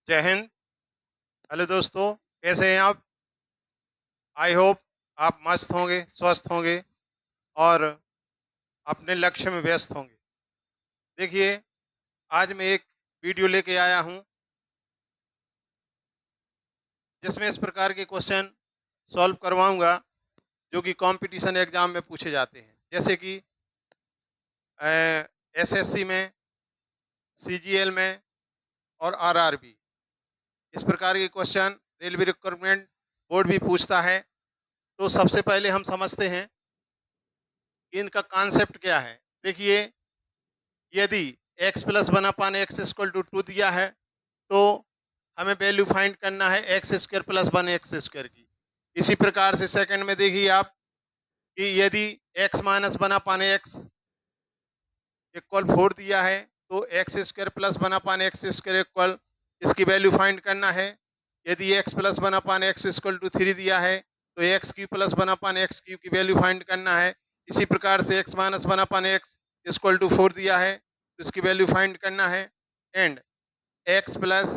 जय हिंद। हेलो दोस्तों, कैसे हैं आप? आई होप आप मस्त होंगे, स्वस्थ होंगे और अपने लक्ष्य में व्यस्त होंगे। देखिए, आज मैं एक वीडियो लेके आया हूँ, जिसमें इस प्रकार के क्वेश्चन सॉल्व करवाऊँगा, जो कि कॉम्पिटिशन एग्ज़ाम में पूछे जाते हैं। जैसे कि एसएससी में, सीजीएल में और आरआरबी। इस प्रकार के क्वेश्चन रेलवे रिक्रूटमेंट बोर्ड भी पूछता है। तो सबसे पहले हम समझते हैं कि इनका कॉन्सेप्ट क्या है। देखिए, यदि x plus one upon x equal to 2 दिया है, तो हमें वैल्यू फाइंड करना है x square plus one x square की। इसी प्रकार से सेकंड में देखिए आप कि यदि x minus one upon x equal 4 दिया है, तो x square plus one upon x square equal इसकी वैल्यू फाइंड करना है। यदि x plus one upon x equal to 3 दिया है, तो x cube plus one upon x cube की वैल्यू फाइंड करना है। इसी प्रकार से x minus one upon x equal to 4 दिया है, तो इसकी वैल्यू फाइंड करना है। And x plus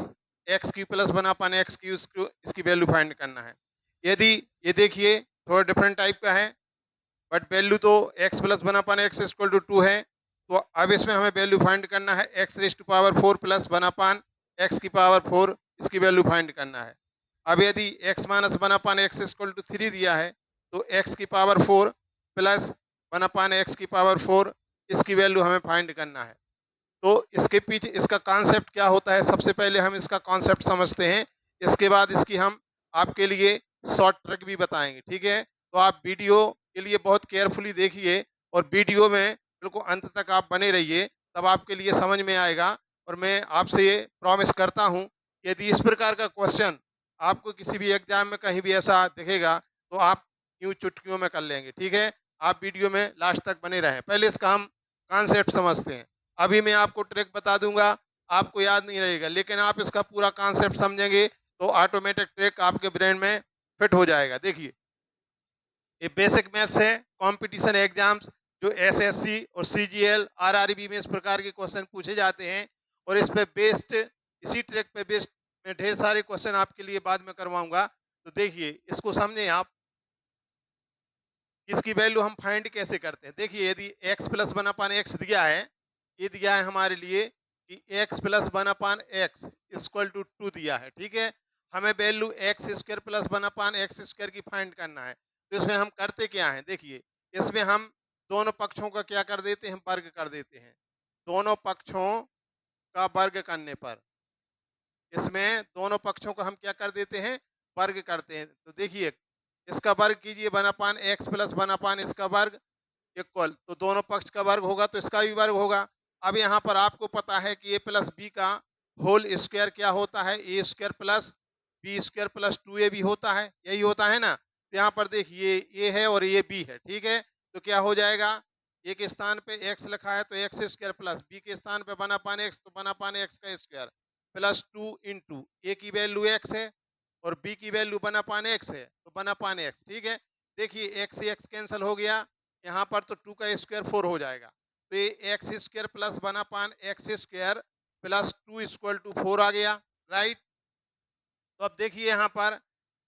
x cube plus one upon x Q इसकी वैल्यू फाइंड करना है। यदि ये देखिए थोड़ा डिफरेंट टाइप का है, बट वैल्यू तो x plus one upon x equal to 2 है। तो अब इसमें हमें वैल्यू फाइंड करना है x raise to power 4 plus one upon x की पावर 4, इसकी वैल्यू फाइंड करना है। अब यदि x minus one upon x equal to 3 दिया है, तो एक्स की power 4 plus one upon x की पावर 4, इसकी वैल्यू हमें फाइंड करना है। तो इसके पीछे इसका कॉन्सेप्ट क्या होता है, सबसे पहले हम इसका कॉन्सेप्ट समझते हैं। इसके बाद इसकी हम आपके लिए शॉर्ट ट्रिक भी बताएंगे, ठीक है? तो आप वीडियो के लिए बहुत केयरफुली देखिए और वीडियो में बिल्कुल अंत तक आप बने रहिए, तब आपके लिए समझ में आएगा। और मैं आपसे ये प्रॉमिस करता हूँ, यदि इस प्रकार का क्वेश्चन आपको किसी भी एग्जाम में कहीं भी ऐसा दिखेगा, तो आप यूं चुटकियों में कर लेंगे, ठीक है? आप वीडियो में लास्ट तक बने रहें। पहले इसका हम कॉन्सेप्ट समझते हैं। अभी मैं आपको ट्रिक बता दूंगा, आपको याद नहीं रहेगा, लेकिन आप इसका पूरा कॉन्सेप्ट समझेंगे तो ऑटोमेटिक ट्रिक आपके ब्रेन में फिट हो जाएगा। देखिए, ये बेसिक मैथ्स है। कंपटीशन एग्जाम्स जो एसएससी और सीजीएल आरआरबी में इस प्रकार के क्वेश्चन पूछे जाते हैं, और इस पे बेस्ड, इसी ट्रिक पे बेस्ड मैं ढेर सारे क्वेश्चन आपके लिए बाद में करवाऊंगा। तो देखिए, इसको समझें आप, इसकी वैल्यू हम फाइंड कैसे करते हैं। देखिए, यदि x plus one upon x दिया है, ये दिया है हमारे लिए कि x plus one upon x equal to 2 दिया है, ठीक है? हमें value x square plus one upon x square की फाइंड करना है। तो इसमें हम करते क्या हैं, देखिए, इसमें हम दोनों पक्षों का क्या कर देते हैं, वर्ग कर देते हैं। दोनों पक्षों का वर्ग करने पर, इसमें दोनों पक्षों को हम क्या कर देते हैं, वर्ग करते हैं। तो देखिए, इसका वर्ग कीजिए one upon x plus one अपान इसका वर्ग इक्वल, तो दोनों पक्ष का वर्ग होगा तो इसका भी वर्ग होगा। अब यहाँ पर आपको पता है कि ए प्लस बी का होल स्क्वायर क्या होता है, a square plus b square plus 2 a भी होता है, यही होता है ना? तो यहाँ पर देखिए, ए है और ये बी है, ठीक है? तो क्या हो जाएगा, ए के स्थान पे एक्स लिखा है तो एक्स स्क्वायर प्लस बी के स्थान पे वन अपान एक्स, तो वन अपान एक्स का स्क्वायर प्लस 2 इंटू ए की वैल्यू एक्स है और बी की वैल्यू वन अपान एक्स है, तो वन अपान एक्स, ठीक है? देखिए, एक्स से एक्स कैंसिल हो गया, यहाँ पर तो 2 का स्क्वायर 4 हो जाएगा। तो ये x square plus one upon x square plus 2 equal to 4 आ गया, राइट? तो अब देखिए यहाँ पर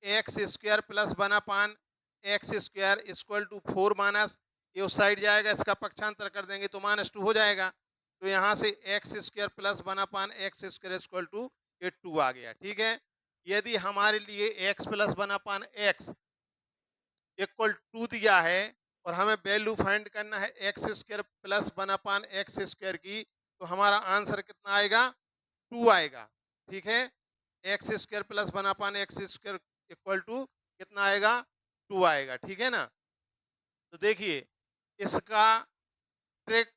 x square plus one upon x square equal to 4 minus, ये उस साइड जाएगा, इसका पक्षांतर कर देंगे तो -2 हो जाएगा। तो यहाँ से x square plus one upon x square equal to ये 2 आ गया, ठीक है? यदि हमारे लिए x plus one upon x equal 2 दिया है और हमें वैल्यू फाइंड करना है x square plus one upon x square की, तो हमारा आंसर कितना आएगा, 2 आएगा, ठीक है? X square plus one upon x square equal to कितना आएगा, 2 आएगा, ठीक है ना? तो देखिए, इसका ट्रिक,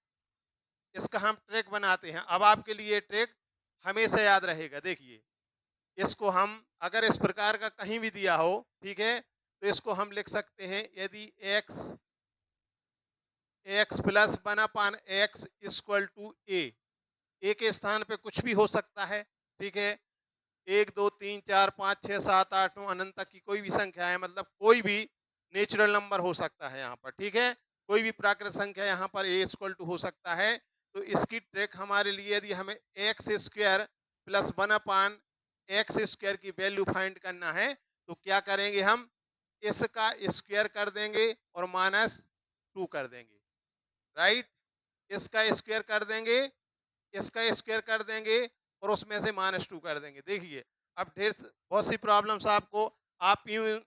इसका हम ट्रिक बनाते हैं। अब आपके लिए ट्रिक हमेशा याद रहेगा। देखिए, इसको हम अगर इस प्रकार का कहीं भी दिया हो, ठीक है, तो इसको हम लिख सकते हैं, यदि x x plus one upon x equal to a, a के स्थान पे कुछ भी हो सकता है, ठीक है? 1 2 3 4 5 6 7 8 9 अनंत तक की कोई भी संख्या है, मतलब कोई भी नेचुरल नंबर हो सकता है यहाँ पर, ठीक है? कोई भी प्राकृत संख्या यहाँ पर ए इक्वल टू हो सकता है। तो इसकी ट्रिक हमारे लिए, यदि हमें x square plus one upon x square की वैल्यू फाइंड करना है तो क्या करेंगे हम, इसका स्क्वायर कर देंगे और माइनस 2 कर देंगे, राइट। इसका स्क्वायर कर देंगे, इसका स्क्वायर कर देंगे और उसमें से माइनस 2 कर देंगे। देखिए अब बहुत सी प्रॉब्लम्स आपको आप यूं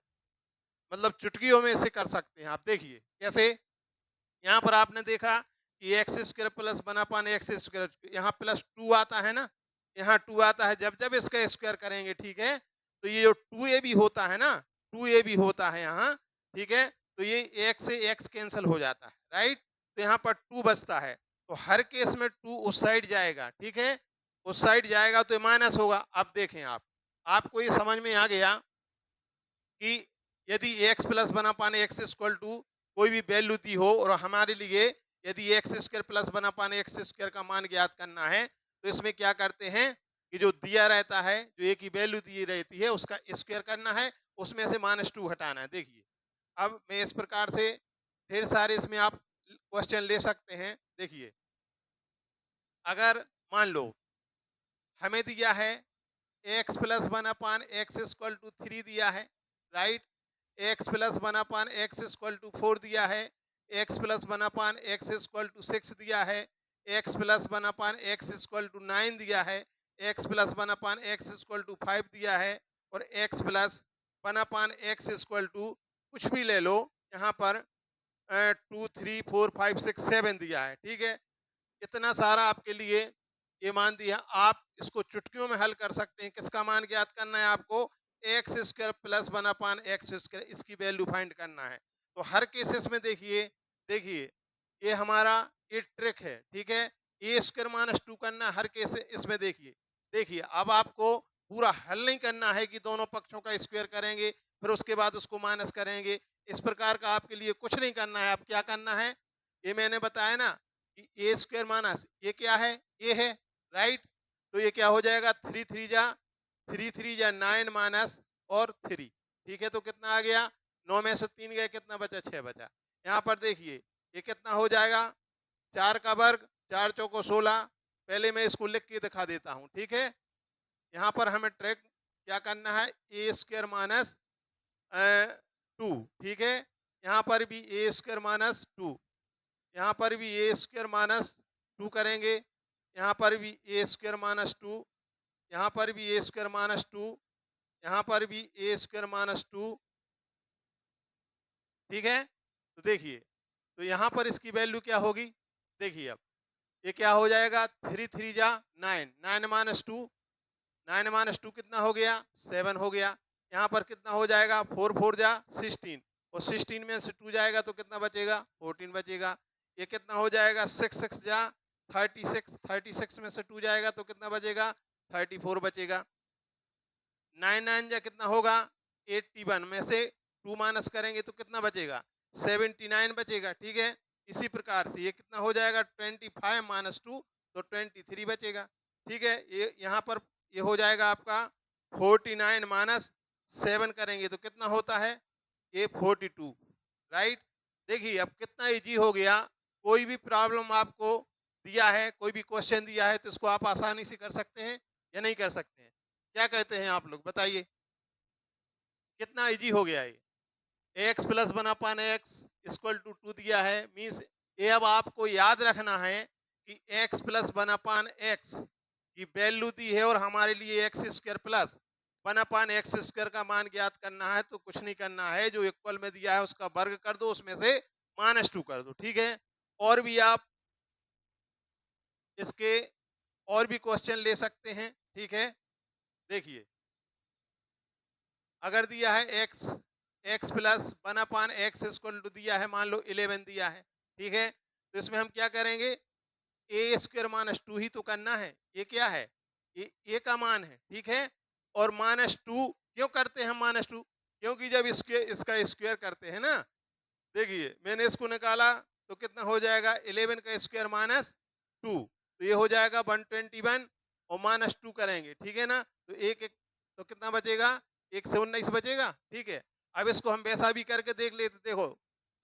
मतलब चुटकियों में से कर सकते हैं। आप देखिए कैसे, यहाँ पर आपने देखा कि x square plus one upon x square, यहाँ प्लस 2 आता है ना, यहाँ 2 आता है। जब जब इसका स्क्वायर करेंगे, ठीक है, तो ये जो 2a भी होता है ना, 2a भी होता है यहाँ, ठीक है, तो ये x से x कैंसिल हो जाता है, राइट। तो यहाँ पर 2 बचता है, तो हर केस में 2 उस साइड जाएगा, ठीक है, उस साइड जाएगा तो माइनस होगा। अब देखें आप, आपको ये समझ में आ गया कि यदि x प्लस बना पाने एक्स इक्वल टू कोई भी वैल्यू दी हो और हमारे लिए यदि एक्स स्क्वायर प्लस बना पाने एक्स स्क्वायर का मान ज्ञात करना है, तो इसमें क्या करते हैं कि जो दिया रहता है, जो एक ही वैल्यू दी रहती है उसका स्क्वायर करना है, उसमें से माइनस 2 हटाना है। देखिए अब मैं इस प्रकार से ढेर सारे इसमें आप क्वेश्चन ले सकते हैं। देखिए अगर मान लो हमें दिया है x plus one upon x equal to 3 दिया है, right. X plus one upon x equal to 4 दिया है, x plus one upon x equal to 6 दिया है, x plus one upon x equal to 9 दिया है, x plus one upon x equal to 5 दिया है, और x plus one upon x equal to कुछ भी ले लो, यहाँ पर 2 3 4 5 6 7 दिया है, ठीक है। इतना सारा आपके लिए ये मान दिया। आप इसको चुटकियों में हल कर सकते हैं। किसका मान ज्ञात करना है आपको, x square plus one upon x square, इसकी वैल्यू फाइंड करना है। तो हर केसेस में देखिए, देखिए ये हमारा ये ट्रिक है, ठीक है। ए स्क्वायर माइनस 2 करना हर केस इसमें। देखिए देखिए अब आपको पूरा हल नहीं करना है कि दोनों पक्षों का स्क्वायर करेंगे फिर उसके बाद उसको माइनस करेंगे, इस प्रकार का आपके लिए कुछ नहीं करना है। आप क्या करना है, ये मैंने बताया ना कि ए स्क्वायर माइनस ये क्या है, ये है, राइट। तो ये क्या हो जाएगा, 3 3 जा 9 और 3, ठीक है। तो कितना आ गया, 9 में से 3 गए, कितना बचा, 6 बचा। यहाँ पर देखिए ये कितना हो जाएगा, 4 का वर्ग, 4 चौको 16। पहले मैं इसको लिख के दिखा देता हूँ, ठीक है। यहाँ पर हमें ट्रैक क्या करना है, ए स्क्वायर माइनस 2, ठीक है। यहाँ पर भी ए स्क्वायर माइनस 2, यहाँ पर भी ए स्क्वायर माइनस 2 करेंगे, यहाँ पर भी ए स्क्वायर माइनस 2, यहाँ पर भी ए स्क्वायर माइनस 2, यहाँ पर भी ए स्क्वायर माइनस 2, ठीक है। तो देखिए, तो यहाँ पर इसकी वैल्यू क्या होगी, देखिए अब ये क्या हो जाएगा, 3 3 जा 9, 9 - 2, 9 - 2 कितना हो गया, 7 हो गया। यहाँ पर कितना हो जाएगा, 4 4 जा 16, और 16 में से 2 जाएगा तो कितना बचेगा, 14 बचेगा। ये कितना हो जाएगा, 6 6 जा 36, 36 में से 2 जाएगा तो कितना बचेगा, 34 बचेगा। 9 9 जा कितना होगा, 81 में से 2 माइनस करेंगे तो कितना बचेगा, 79 बचेगा, ठीक है। इसी प्रकार से ये कितना हो जाएगा, 25 - 2 तो 23 बचेगा, ठीक है। ये यहाँ पर ये हो जाएगा आपका 49 - 7 करेंगे तो कितना होता है, ये 42, राइट। देखिए अब कितना इजी हो गया। कोई भी प्रॉब्लम आपको दिया है, कोई भी क्वेश्चन दिया है तो इसको आप आसानी से कर सकते हैं या नहीं कर सकते हैं, क्या कहते हैं आप लोग बताइए, कितना इजी हो गया ये। X plus one upon x equal to 2 दिया है, मीन्स ये अब आपको याद रखना है कि x plus one upon x की वैल्यू दी है और हमारे लिए x square plus one upon x square का मान ज्ञात करना है। तो कुछ नहीं करना है, जो इक्वल में दिया है उसका वर्ग कर दो, उसमें से -2 कर दो, ठीक है। और भी आप इसके और भी क्वेश्चन ले सकते हैं, ठीक है। देखिए अगर दिया है x x plus one upon x equal to दिया है, मान लो 11 दिया है, ठीक है। तो इसमें हम क्या करेंगे, ए स्क्वायर माइनस 2 ही तो करना है। ये क्या है, ये ए का मान है, ठीक है। और -2 क्यों करते हैं हम -2, क्योंकि जब इसका स्क्वायर करते हैं ना, देखिए मैंने इसको निकाला तो कितना हो जाएगा, 11 का स्क्वायर -2, तो ये हो जाएगा 121, और -2 करेंगे, ठीक है ना। तो एक एक तो कितना बचेगा, 1 से 19 बचेगा, ठीक है। अब इसको हम वैसा भी करके देख लेते, देखो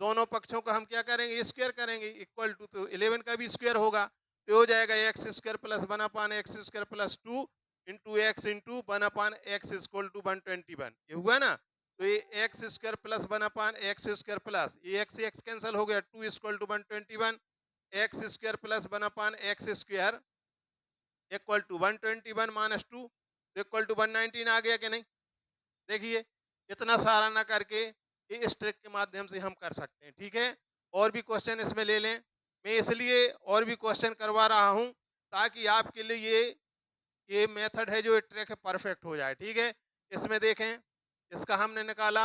दोनों पक्षों का हम क्या करेंगे, स्क्वायर करेंगे, इक्वल टू, तो 11 का भी स्क्वायर होगा, तो हो जाएगा x square plus one upon x square plus 2 into x into 1/x equal to 121, ये हुआ ना। तो ये x square plus 1/x square plus ये एक्स कैंसिल हो गया, 2 equal to 121, x square plus 1/x square equal to 121 minus 2 equal to 119 आ गया कि नहीं। देखिए इतना सारा ना करके ये इस ट्रिक के माध्यम से हम कर सकते हैं, ठीक है। और भी क्वेश्चन इसमें ले लें, मैं इसलिए और भी क्वेश्चन करवा रहा हूं ताकि आपके लिए ये मेथड है जो ट्रिक है परफेक्ट हो जाए, ठीक है। इसमें देखें, इसका हमने निकाला,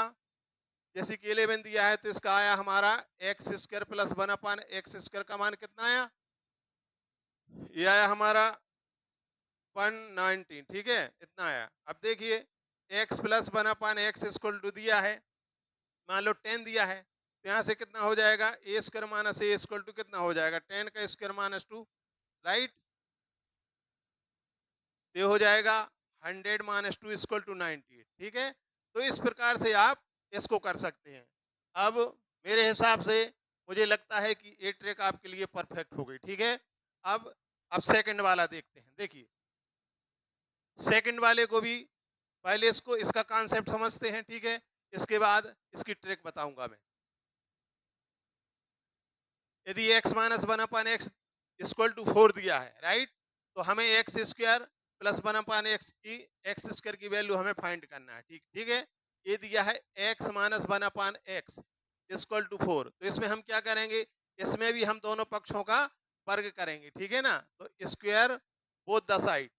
जैसे कि 11 दिया है तो इसका आया हमारा x square plus 1/x square का मान कितना आया, ये आया हमारा 119, ठीक है, इतना आया। अब देखिए x plus 1/x equal to दिया है, मान लो 10 दिया है, तो यहाँ से कितना हो जाएगा, a square minus a equal to कितना हो जाएगा, 10 का स्क्वायर माइनस 2, राइट। ये हो जाएगा 100 माइनस 2 इक्वल टू 90, ठीक है। तो इस प्रकार से आप इसको कर सकते हैं। अब मेरे हिसाब से मुझे लगता है कि ये ट्रिक आपके लिए परफेक्ट हो गई, ठीक है। अब सेकंड वाला देखते हैं। देखिए सेकंड वाले को भी पहले इसको इसका कॉन्सेप्ट समझते हैं, ठीक है, इसके बाद इसकी ट्रिक बताऊंगा मैं। यदि x minus 1/x equal to 4 दिया है, राइट, तो हमें एक्स स्क्वायर प्लस 1/x की एक्स स्क्वायर की वैल्यू हमें फाइंड करना है, ठीक ठीक है। ये दिया है x minus 1/x equal to 4, तो इसमें हम क्या करेंगे, इसमें भी हम दोनों पक्षों का वर्ग करेंगे, ठीक है ना। तो square both the side,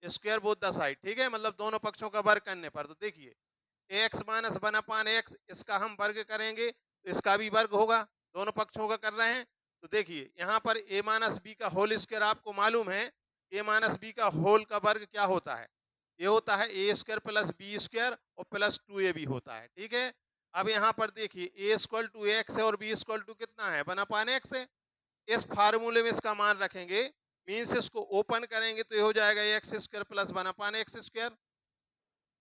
square both the side, ठीक है, मतलब दोनों पक्षों का वर्ग करने पर। तो देखिए एक्स माइनस 1/x इसका हम वर्ग करेंगे तो इसका भी वर्ग होगा, दोनों पक्षों का कर रहे हैं। तो देखिए यहाँ पर a माइनस बी का होल स्क्वायर आपको मालूम है, a माइनस बी का होल का वर्ग क्या होता है, ये होता है a square plus b square और प्लस 2ab होता है, ठीक है। अब यहाँ पर देखिए ए स्क्वल टू एक्स है और बी स्क्वल टू कितना है 1/x है। इस फार्मूले में इसका मान रखेंगे, मीन्स इसको ओपन करेंगे तो ये हो जाएगा x square plus 1/x square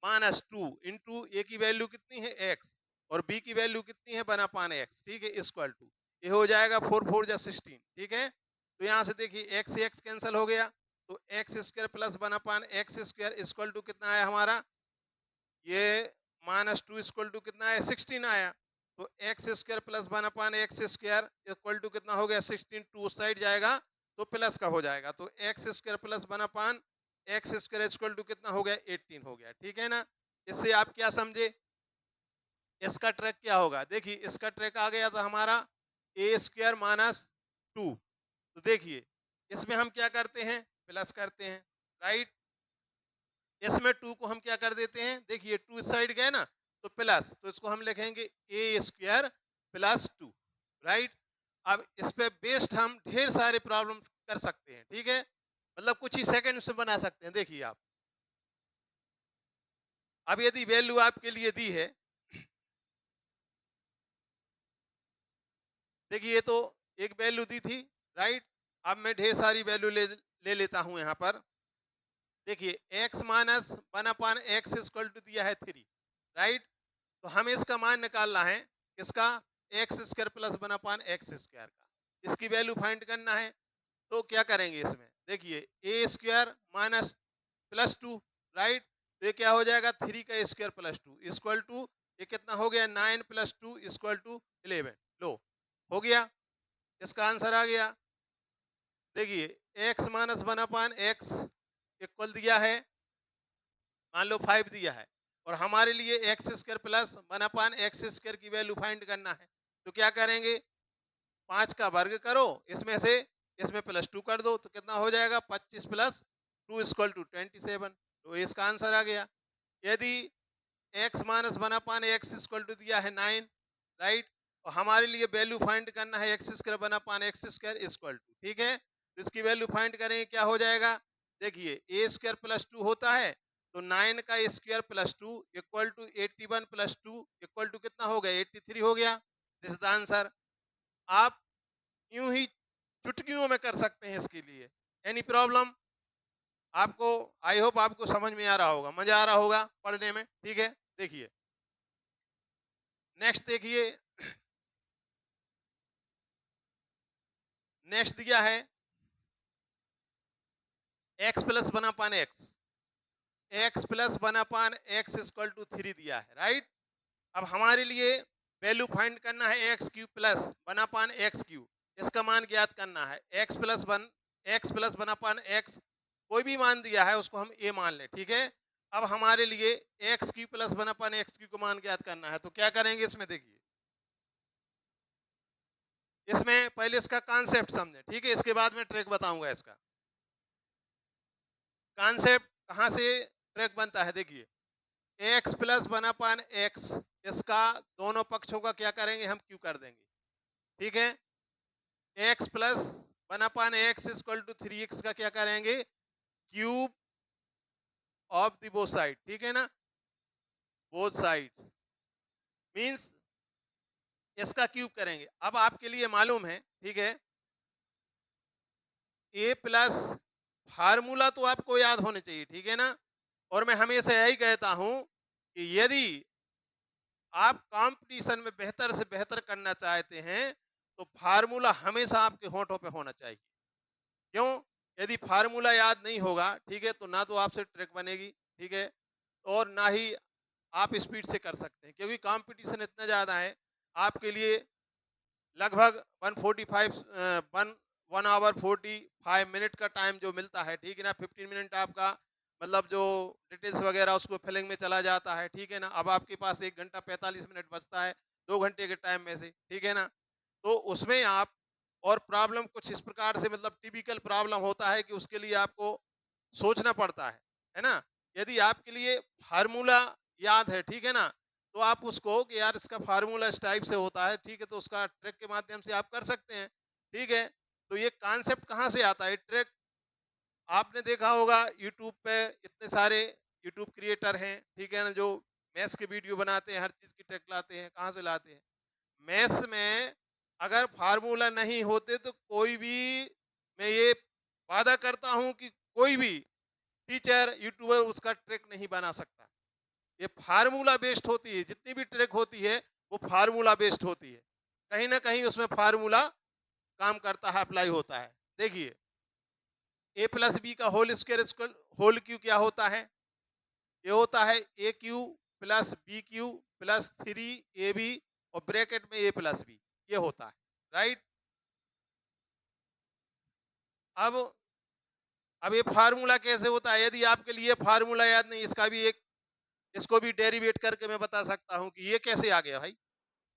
minus 2 into a की वैल्यू कितनी है एक्स और बी की वैल्यू कितनी है 1/x, ठीक है, इक्वल टू ये हो जाएगा 4 4 जा 16, ठीक है। तो यहाँ से देखिए एक्स से एक्स कैंसिल हो गया, तो x square plus 1/x square equal to कितना आया हमारा, ये माइनस 2 इक्वल टू कितना है 16 आया। तो x square plus 1/x square equal to कितना हो गया 16, टू उस साइड जाएगा तो प्लस का हो जाएगा, तो x square plus 1/x square equal to कितना हो गया 18 हो गया, ठीक है ना। इससे आप क्या समझे, इसका ट्रैक क्या होगा, देखिए इसका ट्रैक आ गया था हमारा ए स्क्वायर माइनस 2। तो देखिए इसमें हम क्या करते हैं, प्लस करते हैं, राइट। इसमें 2 को हम क्या कर देते हैं, देखिए 2 इस साइड गए ना तो प्लस, तो इसको हम लिखेंगे ए स्क्वायर प्लस 2, राइट। अब इस पे बेस्ड हम ढेर सारे प्रॉब्लम कर सकते हैं, ठीक है, मतलब कुछ ही सेकंड में बना सकते हैं। देखिए आप, अब यदि वैल्यू आपके लिए दी है, देखिए ये तो एक वैल्यू दी थी, राइट। अब मैं ढेर सारी वैल्यू ले लेता हूं यहाँ पर। देखिए x minus 1/x equal to दिया है 3, राइट। तो हमें इसका मान निकालना है, किसका, x square plus 1/x square का, इसकी वैल्यू फाइंड करना है। तो क्या करेंगे इसमें, देखिए ए स्क्वायर माइनस प्लस 2, राइट। तो ये क्या हो जाएगा 3 का स्क्वायर प्लस 2 इक्वल टू, ये कितना हो गया 9 प्लस 2 इक्वल टू 11, लो हो गया, इसका आंसर आ गया। देखिए x माइनस 1/x इक्वल दिया है, मान लो 5 दिया है, और हमारे लिए x square plus 1/x square की वैल्यू फाइंड करना है। तो क्या करेंगे, 5 का वर्ग करो, इसमें से इसमें प्लस 2 कर दो, तो कितना हो जाएगा 25 प्लस 2 इक्वल टू 27, तो इसका आंसर आ गया। यदि x minus 1/x equal to दिया है 9, राइट, और हमारे लिए वैल्यू फाइंड करना है x square 1/x square equal to, ठीक है, तो इसकी वैल्यू फाइंड करेंगे, क्या हो जाएगा, देखिए ए स्क्वायर प्लस 2 होता है, तो 9 का square plus 2 equal to 81 plus 2 equal to कितना हो गया 83 हो गया, दिस इज द आंसर। आप यूं ही चुटकियों में कर सकते हैं इसके लिए, एनी प्रॉब्लम आपको, आई होप आपको समझ में आ रहा होगा, मजा आ रहा होगा पढ़ने में, ठीक है। देखिए नेक्स्ट देखिए, नेक्स्ट दिया है x plus one upon x, x plus one upon x equal to 3 दिया है, राइट। अब हमारे लिए वैल्यू फाइंड करना है x cube plus one upon x Q, इसका मान ज्ञात करना है। X plus one upon x कोई भी मान दिया है उसको हम ए मान लें, ठीक है। अब हमारे लिए x cube plus one upon x Q को मान ज्ञात करना है, तो क्या करेंगे इसमें देखिए, इसमें पहले इसका कॉन्सेप्ट समझे, ठीक है, इसके बाद में ट्रिक बताऊंगा। इसका कॉन्सेप्ट कहाँ से ट्रिक बनता है, देखिए, x plus one upon x, इसका दोनों पक्षों का क्या करेंगे हम, क्यू कर देंगे, ठीक है। X plus one upon x equal to 3x का क्या करेंगे, cube of the both side, ठीक है ना, बोथ साइड मींस इसका क्यूब करेंगे। अब आपके लिए मालूम है, ठीक है, ए प्लस फार्मूला तो आपको याद होने चाहिए, ठीक है ना। और मैं हमेशा यही कहता हूं कि यदि आप कंपटीशन में बेहतर से बेहतर करना चाहते हैं तो फार्मूला हमेशा आपके होठों पे होना चाहिए। क्यों? यदि फार्मूला याद नहीं होगा, ठीक है, तो ना तो आपसे ट्रिक बनेगी, ठीक है, और ना ही आप स्पीड से कर सकते हैं, क्योंकि कंपटीशन इतना ज़्यादा है। आपके लिए लगभग 145 वन 1 आवर 45 मिनट का टाइम जो मिलता है, ठीक है ना, 15 मिनट आपका मतलब जो डिटेल्स वगैरह उसको फिलिंग में चला जाता है, ठीक है ना। अब आपके पास 1 घंटा 45 मिनट बचता है 2 घंटे के टाइम में से, ठीक है ना। तो उसमें आप, और प्रॉब्लम कुछ इस प्रकार से, मतलब टिपिकल प्रॉब्लम होता है कि उसके लिए आपको सोचना पड़ता है ना। यदि आपके लिए फार्मूला याद है, ठीक है ना, तो आप उसको कि यार इसका फार्मूला इस टाइप से होता है, ठीक है, तो उसका ट्रिक के माध्यम से आप कर सकते हैं, ठीक है। तो ये कॉन्सेप्ट कहाँ से आता है, ट्रिक आपने देखा होगा यूट्यूब पे, इतने सारे यूट्यूब क्रिएटर हैं, ठीक है ना, जो मैथ्स के वीडियो बनाते हैं, हर चीज की ट्रिक लाते हैं। कहाँ से लाते हैं, मैथ्स में अगर फार्मूला नहीं होते तो कोई भी, मैं ये वादा करता हूं कि कोई भी टीचर यूट्यूबर उसका ट्रिक नहीं बना सकता। ये फार्मूला बेस्ड होती है, जितनी भी ट्रिक होती है वो फार्मूला बेस्ड होती है, कहीं ना कहीं उसमें फार्मूला काम करता है, अप्लाई होता है। देखिए, ए प्लस बी का होल स्क्वायर होल क्यू क्या होता है, ये होता है a cube plus b cube plus 3ab और ब्रैकेट में ए प्लस बी, ये होता है, राइट। अब अब ये फार्मूला कैसे होता है, यदि आपके लिए फार्मूला याद नहीं, इसका भी एक, इसको भी डेरिवेट करके मैं बता सकता हूं कि ये कैसे आ गया भाई,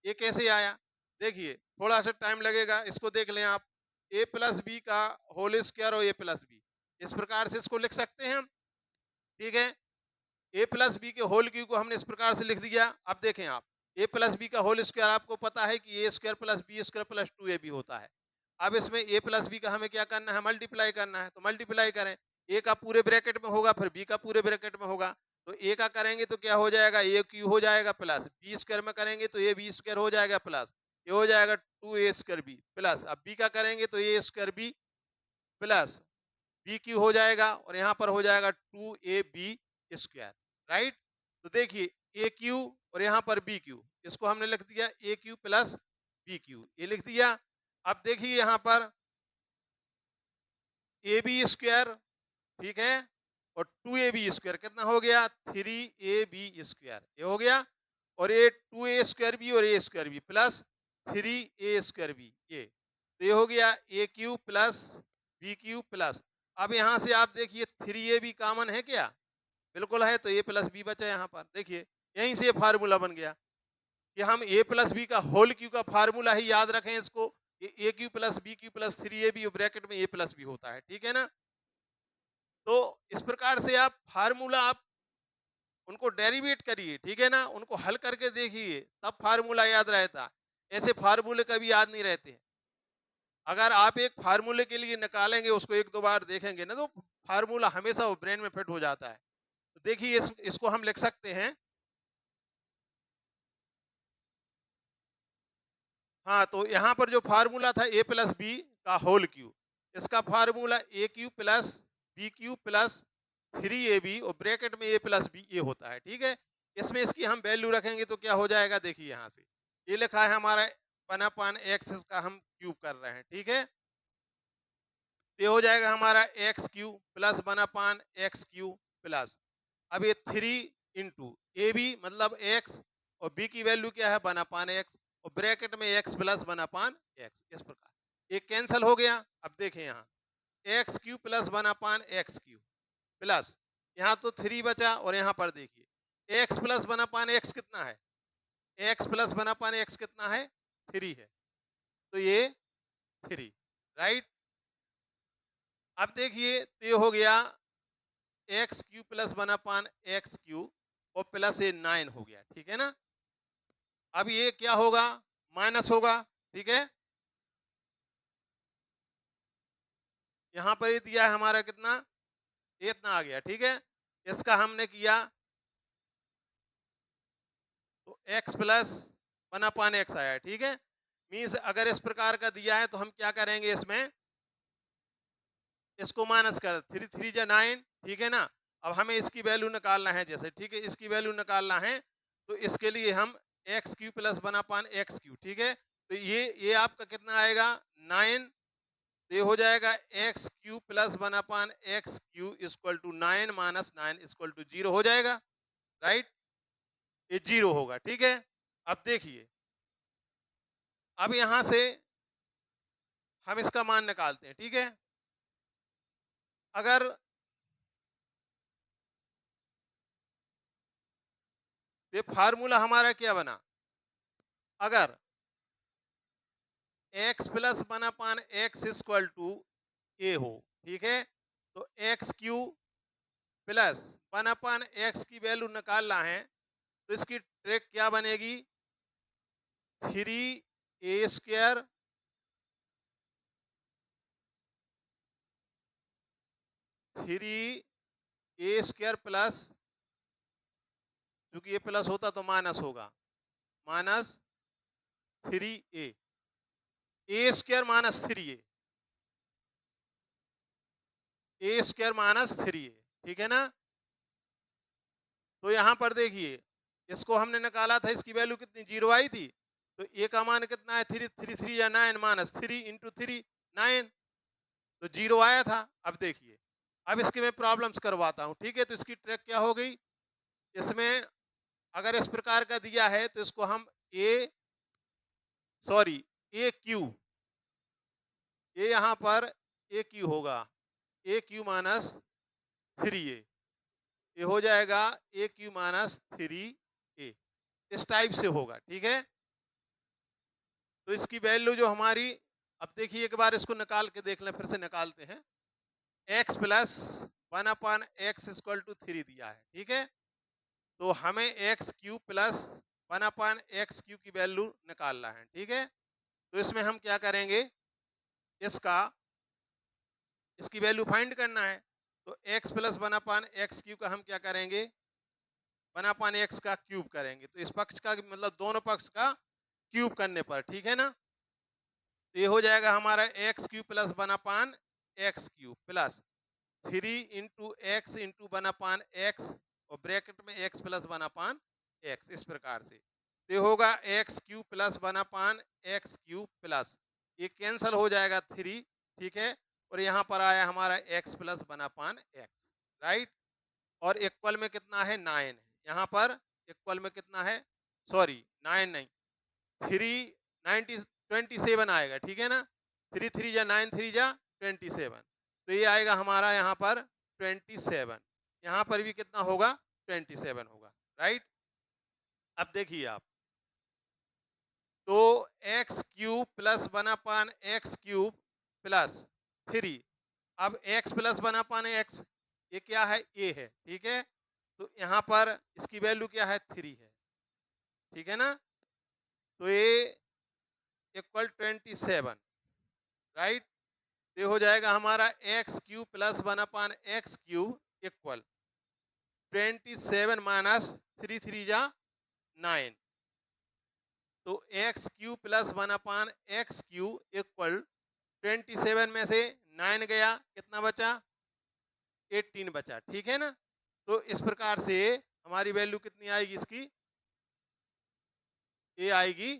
ये कैसे आया। देखिए, थोड़ा सा टाइम लगेगा, इसको देख लें आप। ए प्लस बी का होल स्क्वायर और ए प्लस बी, इस प्रकार से इसको लिख सकते हैं हम, ठीक है। ए प्लस बी के होल क्यू को हमने इस प्रकार से लिख दिया। अब देखें आप, ए प्लस बी का होल स्क्वायर आपको पता है कि a square plus b square plus 2ab होता है। अब इसमें ए प्लस बी का हमें क्या करना है, मल्टीप्लाई करना है, तो मल्टीप्लाई करें। ए का पूरे ब्रैकेट में होगा, फिर बी का पूरे ब्रैकेट में होगा, तो ए का करेंगे तो क्या हो जाएगा, ए क्यू हो जाएगा, प्लस बी स्क्वायर में करेंगे तो ए बी स्क्वायर हो जाएगा, प्लस ये हो जाएगा 2a² बी, प्लस अब बी का करेंगे तो a² B plus b Q हो जाएगा, और यहाँ पर हो जाएगा 2ab², राइट। तो देखिए, ए क्यू और यहाँ पर बी क्यू, इसको हमने लिख दिया ए क्यू प्लस बी क्यू, ये लिख दिया। अब देखिए यहाँ पर ab², ठीक है, और 2ab² कितना हो गया, 3ab², ये हो गया। और ये 2a² बी और a² B plus 3a² B, ये तो ये हो गया a cube plus b cube plus. अब यहाँ से आप देखिए 3ab कॉमन है क्या, बिल्कुल है, तो ए प्लस बी बचा यहाँ पर। देखिए, यहीं से फार्मूला बन गया कि हम ए प्लस बी का होल क्यू का फार्मूला ही याद रखें इसको, a cube plus b cube plus 3ab bracket में ए प्लस बी होता है, ठीक है ना। तो इस प्रकार से आप फार्मूला, आप उनको डेरिवेट करिए, ठीक है ना, उनको हल करके देखिए, तब फार्मूला याद रहता। ऐसे फार्मूले कभी याद नहीं रहते। अगर आप एक फार्मूले के लिए निकालेंगे, उसको एक दो बार देखेंगे ना, तो फार्मूला हमेशा वो ब्रेन में फिट हो जाता है। तो देखिए, इसको हम लिख सकते हैं। हाँ, तो यहाँ पर जो फार्मूला था ए प्लस बी का होल क्यू, इसका formula a cube plus b cube plus 3ab और ब्रैकेट में ए प्लस बी, ये होता है, ठीक है। इसमें इसकी हम वैल्यू रखेंगे तो क्या हो जाएगा, देखिए यहाँ से ये लिखा है हमारा 1/x, का हम क्यूब कर रहे हैं, ठीक है। ये हो जाएगा हमारा x cube plus 1 x cube plus, अब ये 3 इंटू ए बी मतलब एक्स और बी की वैल्यू क्या है 1 एक्स और ब्रैकेट में एक्स प्लस 1 एक्स, इस प्रकार ये कैंसिल हो गया। अब देखें यहाँ x cube plus 1 x cube plus यहाँ तो 3 बचा और यहाँ पर देखिए एक्स प्लस 1 एक्स कितना है, एक्स प्लस 1 एक्स कितना है 3 है, तो ये 3 राइट। अब देखिए तो ये हो गया x cube plus 1 x Q और प्लस ये 9 हो गया, ठीक है ना। अब ये क्या होगा माइनस होगा, ठीक है। यहाँ पर ये दिया है हमारा कितना, ये इतना आ गया, ठीक है। इसका हमने किया तो x प्लस 1 एक्स आया, ठीक है। मीन्स अगर इस प्रकार का दिया है तो हम क्या करेंगे इसमें इसको माइनस कर 3 3 जा 9, ठीक है ना। अब हमें इसकी वैल्यू निकालना है जैसे, ठीक है, इसकी वैल्यू निकालना है तो इसके लिए हम x cube plus 1 x Q, ठीक है। तो ये आपका कितना आएगा 9, तो ये हो जाएगा x cube plus 1 x cube equal to 9 minus 9 equal to 0 हो जाएगा, राइट। ये 0 होगा, ठीक है। अब देखिए अब यहां से हम इसका मान निकालते हैं, ठीक है। अगर ये फार्मूला हमारा क्या बना, अगर x plus 1 x equal to a हो, ठीक है, तो एक्स क्यू प्लस 1 एक्स की वैल्यू निकालना है तो इसकी ट्रिक क्या बनेगी 3 a² 3 a² प्लस, क्योंकि ये प्लस होता तो माइनस होगा, minus 3 a² minus 3 a² minus 3 ठीक है ना। तो यहाँ पर देखिए इसको हमने निकाला था, इसकी वैल्यू कितनी 0 आई थी, तो ए का मान कितना है 3 3 3 या 9 माइनस 3 इंटू 3 9, तो 0 आया था। अब देखिए अब इसके मैं प्रॉब्लम्स करवाता हूँ, ठीक है। तो इसकी ट्रिक क्या हो गई, इसमें अगर इस प्रकार का दिया है तो इसको हम ए क्यू, ये यहाँ पर ए क्यू होगा, ए क्यू माइनस 3 ए, ये हो जाएगा ए क्यू माइनस 3 ए, इस टाइप से होगा, ठीक है। तो इसकी वैल्यू जो हमारी, अब देखिए एक बार इसको निकाल के देख लें, फिर से निकालते हैं। x plus 1/x equal to 3 दिया है, ठीक है। तो हमें x cube plus 1/x Q की वैल्यू निकालना है, ठीक है। तो इसमें हम क्या करेंगे, इसका इसकी वैल्यू फाइंड करना है। तो x प्लस 1/x क्यू का हम क्या करेंगे 1/x का क्यूब करेंगे, तो इस पक्ष का मतलब दोनों पक्ष का क्यूब करने पर, ठीक है ना। तो ये हो जाएगा हमारा x cube plus 1/x Q plus 3 into x into 1/x और ब्रैकेट में x प्लस 1/x, इस प्रकार से। तो ये होगा x cube plus 1/x Q plus, ये कैंसल हो जाएगा 3, ठीक है। और यहाँ पर आया हमारा x प्लस 1/x, राइट। और इक्वल में कितना है 9 है, यहाँ पर इक्वल में कितना है, सॉरी 9 नहीं 3 90 27 आएगा, ठीक है ना। 3 3 जा 9 3 जा 27, तो ये आएगा हमारा यहाँ पर 27, यहाँ पर भी कितना होगा 27 होगा, राइट। अब देखिए आप, तो x cube plus 1/x cube plus 3, अब x प्लस 1/x ये क्या है a है, ठीक है। तो यहाँ पर इसकी वैल्यू क्या है 3 है, ठीक है ना। तो ये इक्वल 27, राइट। ये हो जाएगा हमारा x cube plus 1/x cube equal 27 minus 3 3 जा 9, तो x cube plus 1/x Q equal 27 में से 9 गया, कितना बचा 18 बचा, ठीक है ना। तो इस प्रकार से हमारी वैल्यू कितनी आएगी इसकी, ये आएगी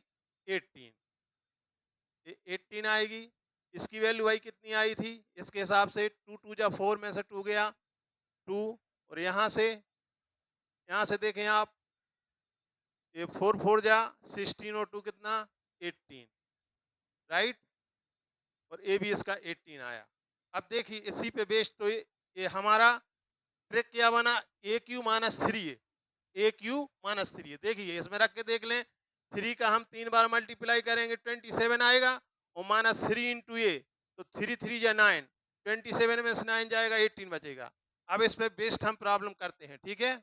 18, ये 18 आएगी। इसकी वैल्यू भाई कितनी आई थी इसके हिसाब से, 2 2 जा 4 में से 2 गया 2, और यहाँ से देखें आप, ये 4 4 जा 16 और 2 कितना 18, राइट, और ए भी इसका 18 आया। अब देखिए इसी पे बेस्ड तो ये हमारा ट्रिक क्या बना, ए क्यू माइनस थ्री है, ए क्यू माइनस थ्री है। देखिए इसमें रख के देख लें, 3 का हम 3 बार मल्टीप्लाई करेंगे 27 आएगा, और माइनस 3 इंटू ए, तो 3 3 या 9, 27 में से 9 जाएगा 18 बचेगा। अब इस पे बेस्ड हम प्रॉब्लम करते हैं, ठीक है।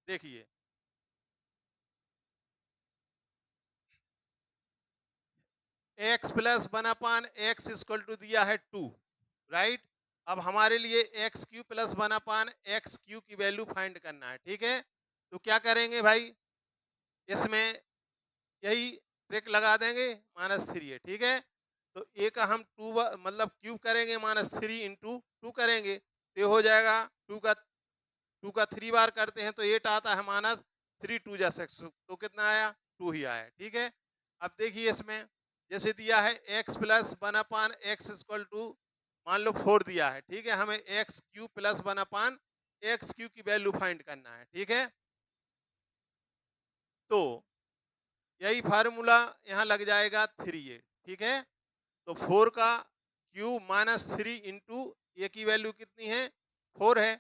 देखिए x plus 1 x equal to दिया है 2, राइट। अब हमारे लिए x cube plus 1 x cube की वैल्यू फाइंड करना है, ठीक है। तो क्या करेंगे भाई, इसमें यही ट्रिक लगा देंगे, -3 है, ठीक है। तो ए का हम 2 मतलब क्यूब करेंगे, -3 इंटू 2 करेंगे, तो ये हो जाएगा 2 का 3 बार करते हैं तो 8 आता है, -3 2 जा 6, तो कितना आया 2 ही आया, ठीक है। अब देखिए इसमें जैसे दिया है x plus 1 x equal to मान लो 4 दिया है, ठीक है। हमें x cube plus 1 x cube की वैल्यू फाइंड करना है, ठीक है। तो यही फार्मूला यहाँ लग जाएगा 3a, ठीक है। तो 4 का क्यूब -3 इंटू ए की वैल्यू कितनी है 4 है,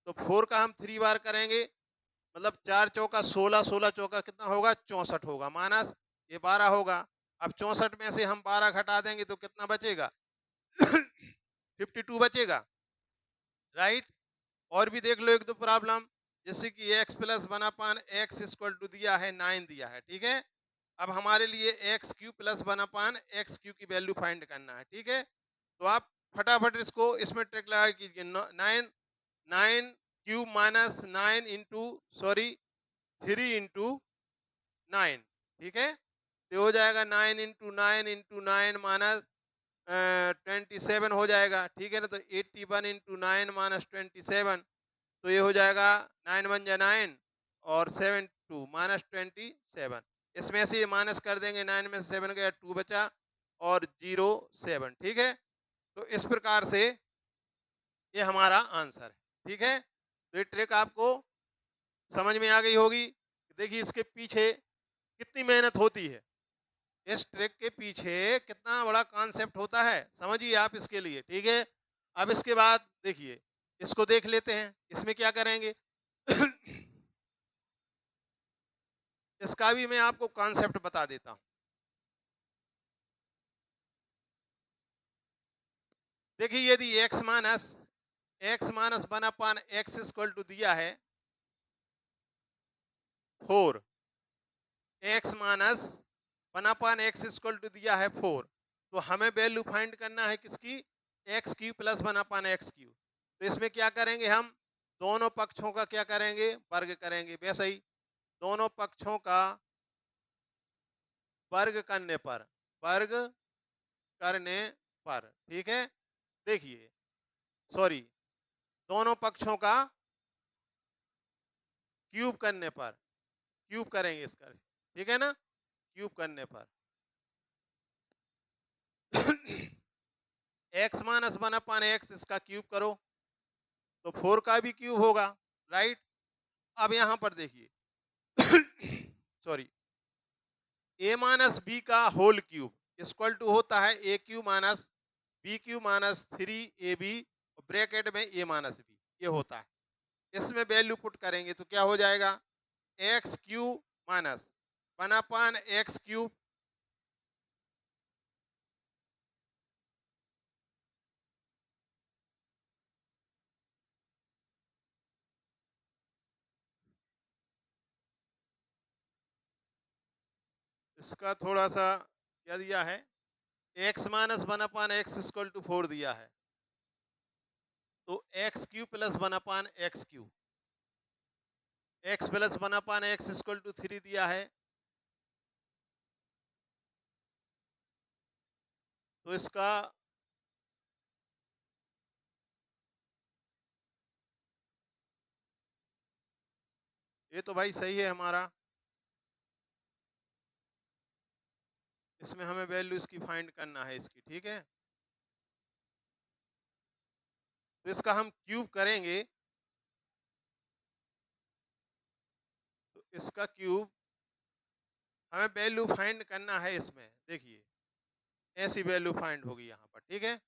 तो 4 का हम 3 बार करेंगे, मतलब 4 चौका 16, 16 चौका कितना होगा 64 होगा, माइनस ये 12 होगा। अब 64 में से हम 12 घटा देंगे तो कितना बचेगा 52 बचेगा, राइट। और भी देख लो एक दो प्रॉब्लम, जैसे कि x plus 1 x equal to दिया है 9 दिया है, ठीक है। अब हमारे लिए x cube plus 1 x cube की वैल्यू फाइंड करना है, ठीक है। तो आप फटाफट इसको इसमें ट्रिक लगा कीजिए, 9 9 cube minus 9 into sorry 3 into 9, ठीक है। तो हो जाएगा 9 इंटू 9 माइनस 27 हो जाएगा, ठीक है ना। तो 81 इंटू 9 माइनस 27, तो ये हो जाएगा 9 1 जा 9 और 7 2 -27। इसमें से ये माइनस कर देंगे, 9 में से 7 गया 2 बचा और 0 7, ठीक है। तो इस प्रकार से ये हमारा आंसर है, ठीक है। तो ये ट्रिक आपको समझ में आ गई होगी। देखिए इसके पीछे कितनी मेहनत होती है, इस ट्रिक के पीछे कितना बड़ा कॉन्सेप्ट होता है, समझिए आप इसके लिए, ठीक है। अब इसके बाद देखिए इसको देख लेते हैं, इसमें क्या करेंगे इसका भी मैं आपको कॉन्सेप्ट बता देता हूं। देखिए यदि x minus 1 x equal to दिया है 4, x minus 1 x equal to दिया है 4, तो हमें वैल्यू फाइंड करना है किसकी, x cube plus 1 x Q. तो इसमें क्या करेंगे हम, दोनों पक्षों का क्या करेंगे वर्ग करेंगे, वैसे ही दोनों पक्षों का वर्ग करने पर, वर्ग करने पर, ठीक है। देखिए सॉरी, दोनों पक्षों का क्यूब करने पर, क्यूब करेंगे इसका, ठीक है ना, क्यूब करने पर एक्स माइनस 1 एक्स इसका क्यूब करो तो 4 का भी क्यूब होगा, राइट। अब यहां पर देखिए सॉरी, ए माइनस बी का होल क्यूब इक्वल टू होता है a cube minus b cube minus 3ab bracket में ए माइनस बी, ये होता है। इसमें वैल्यू पुट करेंगे तो क्या हो जाएगा, एक्स क्यू माइनस 1/x³ इसका थोड़ा सा क्या दिया है, x minus 1/x equal to 4 दिया है, तो x cube plus 1/x³, x plus 1/x equal to 3 दिया है, तो इसका ये तो भाई सही है हमारा, इसमें हमें वैल्यू इसकी फाइंड करना है इसकी, ठीक है। तो इसका हम क्यूब करेंगे, तो इसका क्यूब हमें वैल्यू फाइंड करना है इसमें। देखिए ऐसी वैल्यू फाइंड होगी यहाँ पर, ठीक है।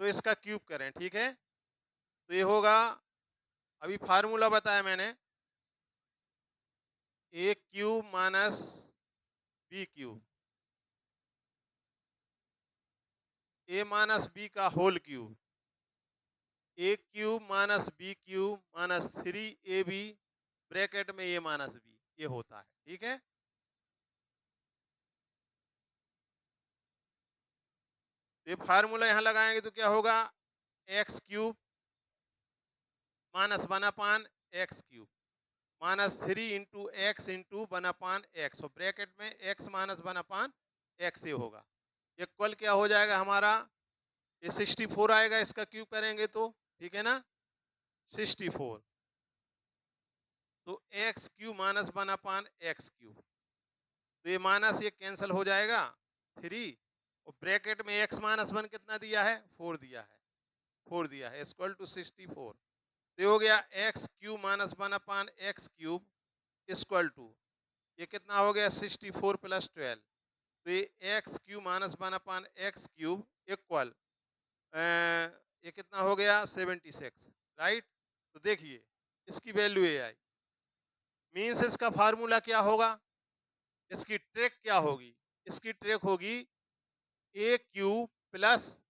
तो इसका क्यूब करें, ठीक है। तो ये होगा, अभी फार्मूला बताया मैंने, a cube minus b cube, a minus b का whole cube, a cube minus b cube minus 3ab bracket में ए माइनस बी, ये होता है, ठीक है। तो ये फार्मूला यहाँ लगाएंगे तो क्या होगा, x cube minus 1/, x cube minus 3 × x × 1/x, और ब्रैकेट में x माइनस 1/x ये होगा। इक्वल क्या हो जाएगा हमारा, ये 64 आएगा इसका क्यूब करेंगे तो, ठीक है ना, 64। तो एक्स क्यूब माइनस 1/x3, तो ये माइनस ये कैंसिल हो जाएगा 3, और ब्रैकेट में x माइनस 1 कितना दिया है, 4 दिया है, 4 दिया है, इक्वल टू 64। तो ये हो गया x cube minus 1/x3 equal to, ये कितना हो गया 64 + 12। तो ये x cube minus 1/x3 equal, ये कितना हो गया 76, राइट। तो देखिए इसकी वैल्यू ये आई, मीन्स इसका फार्मूला क्या होगा, इसकी ट्रिक क्या होगी, इसकी ट्रिक होगी ए क्यूब प्लस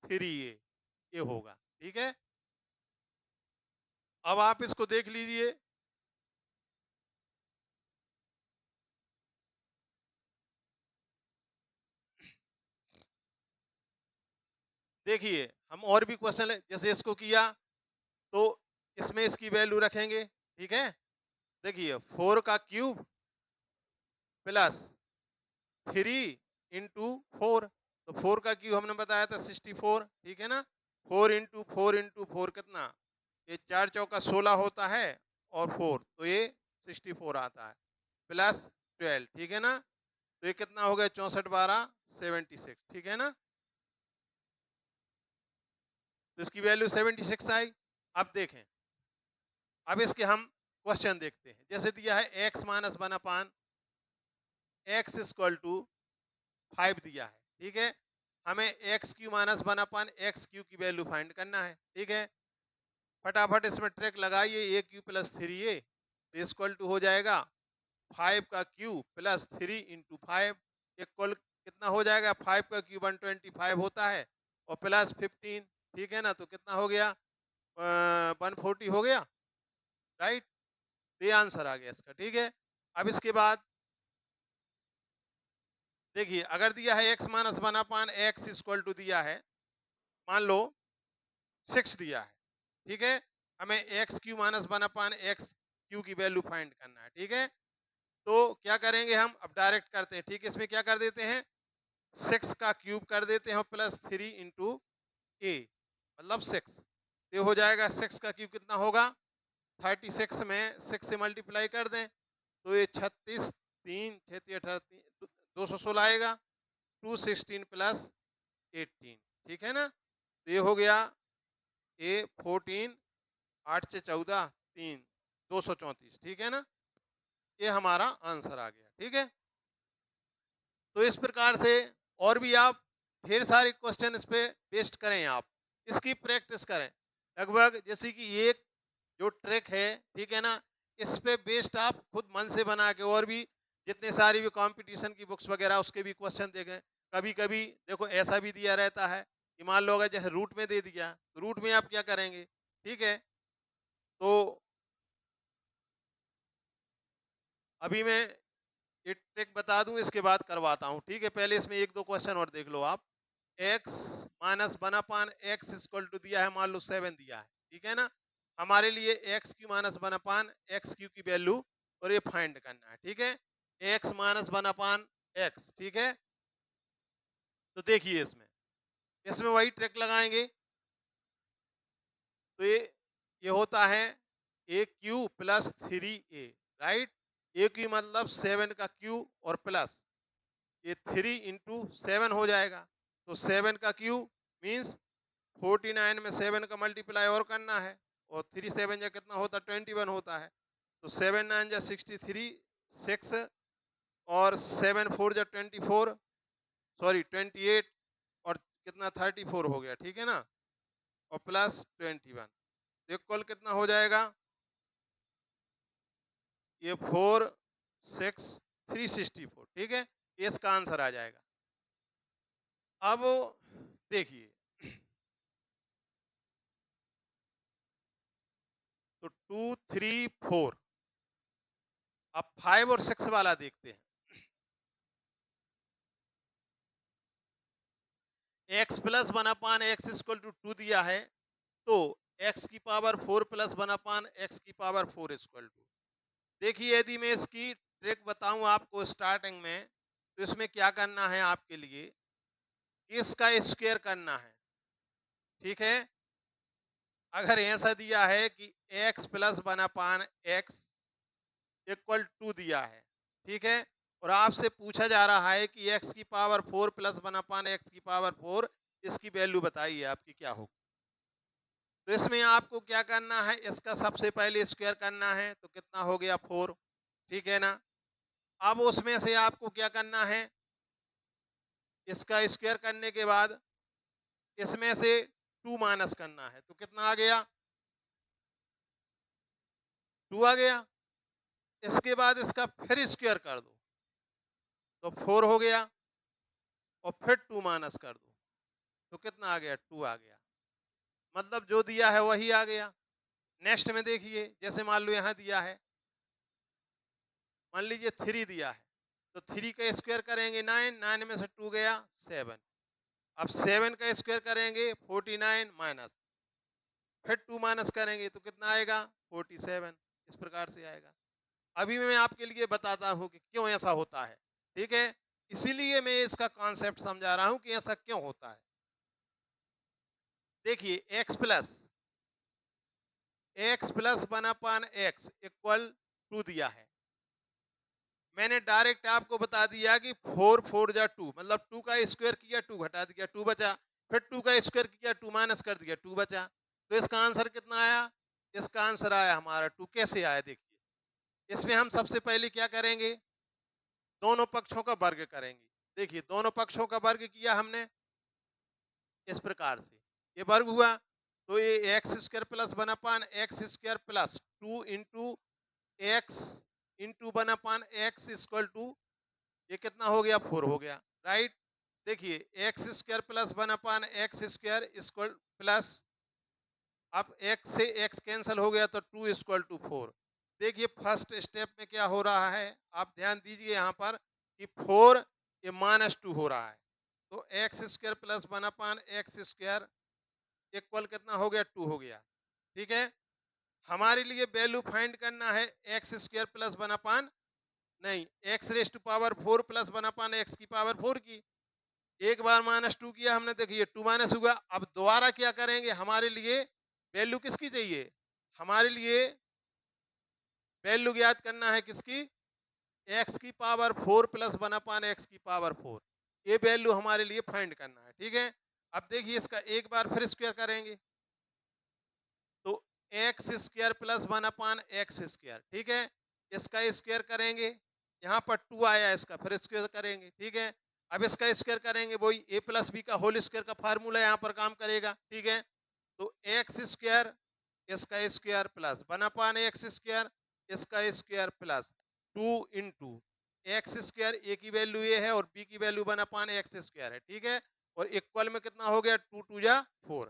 3a, ये होगा, ठीक है। अब आप इसको देख लीजिए, देखिए हम और भी क्वेश्चन जैसे इसको किया, तो इसमें इसकी वैल्यू रखेंगे, ठीक है। देखिए 4 का क्यूब प्लस 3 × 4, तो 4 का क्यूब हमने बताया था 64, ठीक है ना। 4 × 4 × 4 कितना, ये 4 चौका 16 होता है, और 4 तो ये 64 आता है, प्लस 12, ठीक है ना। तो ये कितना हो गया 64 12 76, ठीक है ना। तो इसकी वैल्यू 76 आई। अब देखें, अब इसके हम क्वेश्चन देखते हैं। जैसे दिया है x minus 1/x equal to 5 दिया है, ठीक है। हमें एक्स क्यू माइनस 1/x3 की वैल्यू फाइंड करना है, ठीक है। फटाफट इसमें ट्रिक लगाइए, a cube plus 3a equal to हो जाएगा 5 का क्यू प्लस 3 × 5 इक्वल कितना हो जाएगा, 5 का क्यू 125 होता है, और प्लस 15, ठीक है ना। तो कितना हो गया 140 हो गया, राइट। ये आंसर आ गया इसका, ठीक है। अब इसके बाद देखिए, अगर दिया है x minus 1/x equal to दिया है, मान लो 6 दिया है, ठीक है। हमें एक्स क्यू माइनस 1/x3 की वैल्यू फाइंड करना है, ठीक है। तो क्या करेंगे हम, अब डायरेक्ट करते हैं, ठीक है। इसमें क्या कर देते हैं, 6 का क्यूब कर देते हैं, प्लस 3 × a मतलब 6, ये हो जाएगा 6 का क्यूब कितना होगा 36 में 6 से मल्टीप्लाई कर दें, तो ये 36 3 6 18 216 आएगा, 216 + 18, ठीक है ना। तो ये हो गया ए 14, 8 से 14 3 234, ठीक है ना। ये हमारा आंसर आ गया, ठीक है। तो इस प्रकार से और भी आप ढेर सारे क्वेश्चन इस पे पेस्ट करें, आप इसकी प्रैक्टिस करें। लगभग जैसे कि एक जो ट्रिक है, ठीक है ना, इस पे बेस्ड आप खुद मन से बना के, और भी जितने सारी भी कंपटीशन की बुक्स वगैरह उसके भी क्वेश्चन देखें। कभी कभी देखो ऐसा भी दिया रहता है कि मान लो अगर जैसे रूट में दे दिया, तो रूट में आप क्या करेंगे, ठीक है। तो अभी मैं ये ट्रिक बता दूं, इसके बाद करवाता हूं, ठीक है। पहले इसमें एक दो क्वेश्चन और देख लो आप। x minus 1/x equal to दिया है, मान लो 7 दिया है, ठीक है ना। हमारे लिए एक्स क्यू माइनस 1/x3 की वैल्यू और ये फाइंड करना है, ठीक है। x माइनस 1/x, ठीक है। तो देखिए इसमें इसमें वही ट्रिक लगाएंगे, तो ये होता है a cube plus 3a, right. A Q मतलब 7 का क्यू और प्लस ये 3 × 7 हो जाएगा। तो 7 का क्यूब मीन्स 49 में 7 का मल्टीप्लाई और करना है, और 3 7 या कितना होता है, 21 होता है। तो 7 9 जा 63, 6 और 7 4 जा 24, सॉरी 28, और कितना 34 हो गया, ठीक है ना, और प्लस 21, इक्वल कितना हो जाएगा, ये 4 6 364, ठीक है, ये इसका आंसर आ जाएगा। अब देखिए, तो 2 3 4, अब 5 और 6 वाला देखते हैं। x plus 1/x equal to 2 दिया है, तो x की पावर 4 प्लस 1/x की पावर 4 इक्वल टू, देखिए यदि मैं इसकी ट्रिक बताऊं आपको स्टार्टिंग में, तो इसमें क्या करना है आपके लिए, इसका स्क्वायर करना है, ठीक है। अगर ऐसा दिया है कि x plus 1/x equal to दिया है, ठीक है, और आपसे पूछा जा रहा है कि x की पावर 4 प्लस 1/x की पावर 4, इसकी वैल्यू बताइए आपकी क्या होगी। तो इसमें आपको क्या करना है, इसका सबसे पहले स्क्वायर करना है, तो कितना हो गया 4, ठीक है ना। अब उसमें से आपको क्या करना है, इसका स्क्वायर करने के बाद इसमें से 2 माइनस करना है, तो कितना आ गया, 2 आ गया। इसके बाद इसका फिर स्क्वायर कर दो, तो 4 हो गया, और फिर 2 माइनस कर दो, तो कितना आ गया, 2 आ गया। मतलब जो दिया है वही आ गया। नेक्स्ट में देखिए, जैसे मान लो यहाँ दिया है, मान लीजिए 3 दिया है, तो 3 का स्क्वायर करेंगे 9, 9 में से 2 गया 7, अब 7 का स्क्वायर करेंगे 49 माइनस, फिर 2 माइनस करेंगे तो कितना आएगा, 47, इस प्रकार से आएगा। अभी मैं आपके लिए बताता हूँ कि क्यों ऐसा होता है, ठीक है, इसीलिए मैं इसका कॉन्सेप्ट समझा रहा हूँ कि ऐसा क्यों होता है। देखिए एक्स प्लस 1/x इक्वल 2 दिया है, मैंने डायरेक्ट आपको बता दिया कि 4 4 जा 2, मतलब 2 का स्क्वायर किया 2 घटा दिया 2 बचा, फिर 2 का स्क्वायर किया 2 माइनस कर दिया 2 बचा, तो इसका आंसर कितना आया, इसका आंसर आया हमारा 2। कैसे आया देखिए, इसमें हम सबसे पहले क्या करेंगे, दोनों पक्षों का वर्ग करेंगे। देखिए दोनों पक्षों का वर्ग किया हमने इस प्रकार से, ये वर्ग हुआ, तो ये x square plus 1/x square plus 2 into x into 1/x equal to, ये कितना हो गया, 4 हो गया, राइट। देखिए x square plus 1/x square equal plus, अब x से x कैंसिल हो गया तो 2 इक्वल टू 4। देखिए फर्स्ट स्टेप में क्या हो रहा है, आप ध्यान दीजिए यहाँ पर कि 4 ये -2 हो रहा है, तो x square plus 1/x square equal कितना हो गया, 2 हो गया, ठीक है। हमारे लिए वैल्यू फाइंड करना है एक्स स्क्वायर प्लस 1 नहीं, x raise to power 4 plus 1/x की पावर 4 की, एक बार -2 किया हमने, देखिए 2 माइनस हुआ। अब दोबारा क्या करेंगे, हमारे लिए वैल्यू किसकी चाहिए, हमारे लिए वैल्यू ज्ञात करना है किसकी, एक्स की पावर 4 प्लस 1/x की पावर 4, ये वैल्यू हमारे लिए फाइंड करना है, ठीक है। अब देखिए इसका एक बार फिर स्क्वायर करेंगे, तो x square plus 1/x square, ठीक है, इसका स्क्वायर करेंगे, यहाँ पर 2 आया, इसका फिर स्क्वायर करेंगे, ठीक है। अब इसका स्क्वायर करेंगे, वही a प्लस बी का होल स्क्वायर का फार्मूला यहाँ पर काम करेगा, ठीक है। तो एक्स स्क्वायर, इसका स्क्वायर प्लस 1/x स्क्वायर, इसका square plus 2 into x square, a की वैल्यू ये है और बी की वैल्यू 1/x स्क्वायर है, ठीक है। और इक्वल में कितना हो गया, 2 2 जा 4।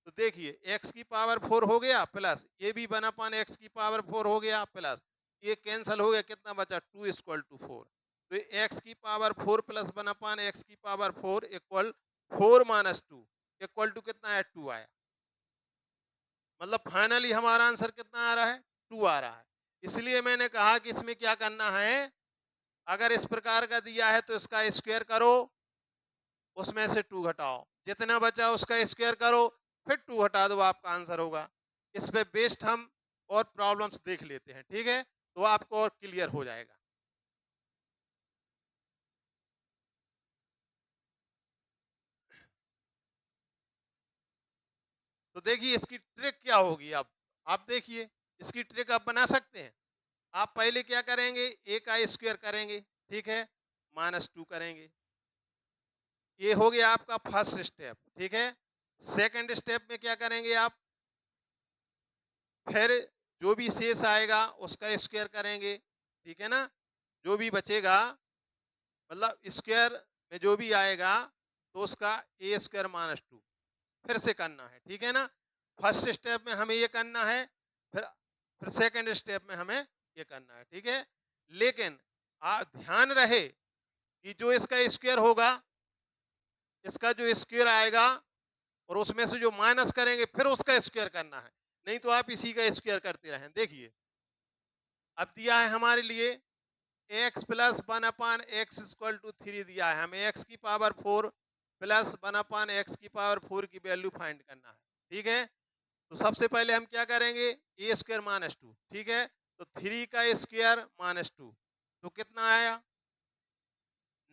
तो देखिए x की पावर 4 हो गया प्लस ये भी 1/x की पावर 4 हो गया प्लस ये कैंसिल हो गया, कितना बचा, 2 इक्वल टू 4। तो x की पावर 4 प्लस 1/x की power 4 equal 4 minus 2 equal to कितना है, 2 आया। मतलब फाइनली हमारा आंसर कितना आ रहा है, 2 आ रहा है। इसलिए मैंने कहा कि इसमें क्या करना है, अगर इस प्रकार का दिया है तो इसका स्क्वायर करो, उसमें से 2 घटाओ, जितना बचा उसका स्क्वायर करो, फिर 2 हटा दो, आपका आंसर होगा। इस पे बेस्ड हम और प्रॉब्लम्स देख लेते हैं, ठीक है, तो आपको और क्लियर हो जाएगा। तो देखिए इसकी ट्रिक क्या होगी। अब आप देखिए इसकी ट्रिक आप बना सकते हैं। आप पहले क्या करेंगे, ए का स्क्वायर करेंगे, ठीक है, -2 करेंगे। ये हो गया आपका फर्स्ट स्टेप, ठीक है। सेकंड स्टेप में क्या करेंगे आप, फिर जो भी शेष आएगा उसका स्क्वायर करेंगे, ठीक है ना। जो भी बचेगा, मतलब स्क्वायर में जो भी आएगा तो उसका ए स्क्वायर -2 फिर से करना है, ठीक है ना। फर्स्ट स्टेप में हमें ये करना है, फिर सेकंड स्टेप में हमें ये करना है, ठीक है। लेकिन ध्यान रहे कि जो इसका स्क्वायर होगा, इसका जो स्क्वायर आएगा और उसमें से जो माइनस करेंगे फिर उसका स्क्वायर करना है, नहीं तो आप इसी का स्क्वायर करते रहें। देखिए अब दिया है हमारे लिए एक्स प्लस 1/x=3 दिया है, हमें एक्स की पावर 4 प्लस 1/x⁴ की वैल्यू फाइंड करना है, ठीक है। तो सबसे पहले हम क्या करेंगे, ए स्क्वायर -2, ठीक है। तो 3 का स्क्वायर -2 तो कितना आया,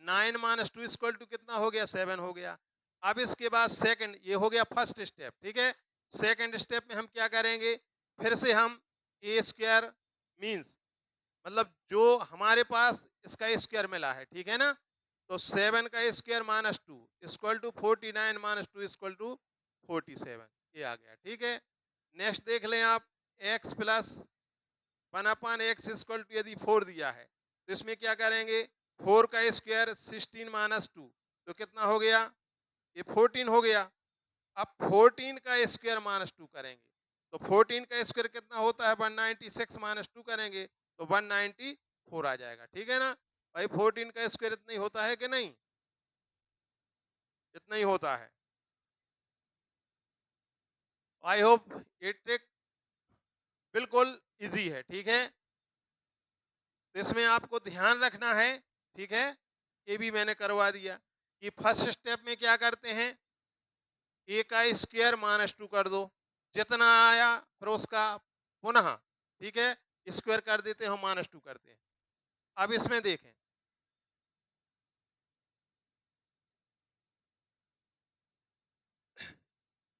9 - 2 कितना हो गया, 7 हो गया। अब इसके बाद सेकंड, ये हो गया फर्स्ट स्टेप, ठीक है। सेकंड स्टेप में हम क्या करेंगे, फिर से हम ए स्क्वायर मीन्स, मतलब जो हमारे पास इसका स्क्वायर मिला है, ठीक है ना। तो 7 का स्क्वायर -2 = 49 -2 = 47, ये आ गया, ठीक है। नेक्स्ट देख लें आप, x प्लस 1/x यदि 4 दिया है तो इसमें क्या करेंगे, 4 का स्क्वायर 16 - 2 तो कितना हो गया, ये 14 हो गया। अब 14 का स्क्वायर -2 करेंगे तो 14 का स्क्वायर कितना होता है, 196 -2 करेंगे तो 194 आ जाएगा, ठीक है ना। भाई 14 का स्क्वायर इतना ही होता है कि नहीं, इतना ही होता है। आई होप ये ट्रिक बिल्कुल इजी है, ठीक है। तो इसमें आपको ध्यान रखना है, ठीक है। ये भी मैंने करवा दिया कि फर्स्ट स्टेप में क्या करते हैं, ए का स्क्वायर -2 कर दो, जितना आया फिर उसका पुनः, ठीक है, स्क्वायर कर देते हैं, -2 करते हैं। अब इसमें देखें,